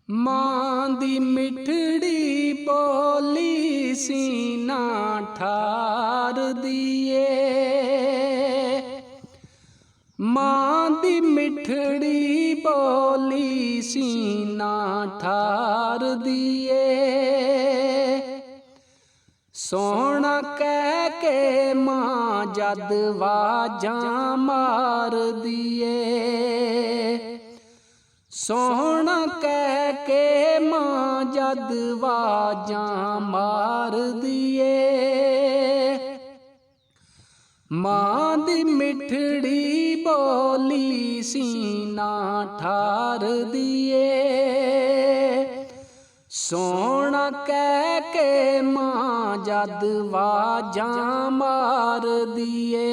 मां दी मिठड़ी बोली सीना ठार दिए। मां दी मिठड़ी बोली सीना ठार दिए। सोना कह के मां जद वाजां मार दिए। सोना कह के मां जद वाजां मार दिए। मां दी मिठड़ी बोली सीना ठार दिए। सोना कह के मां जद वाजां मार दिए।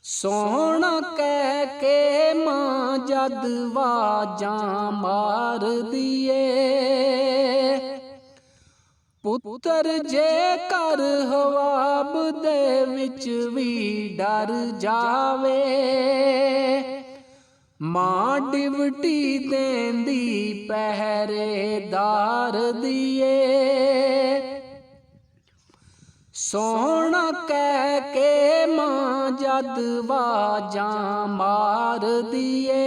सोना कह के मां जद वाजां मार दिए। पुत्र जे कर हवाब दे विच भी डर जावे। मां डिवटी देंदी पहरेदार दिए। सोना कह के मां जद वाजां मार दिए।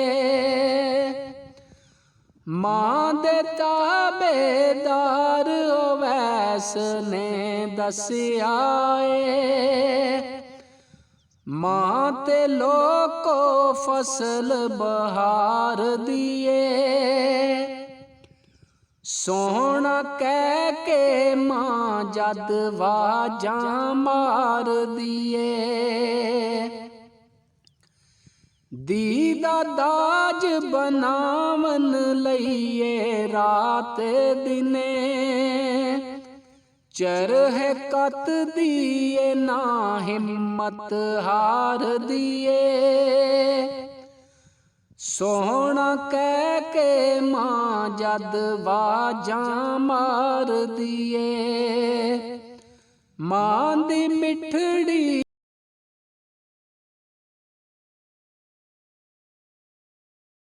मां दे ताबेदार ओवैस ने दस्या ए। मां ते लोको फसल बहार दिए। सोना कह के मां जद वाजां मार दिए। दीदा दाज बनावन लईए रात दिने। चरह कत दिए ना हिम्मत हार दिए। सोना कह के मां जद वाजां मार दिए। मां दी मिठड़ी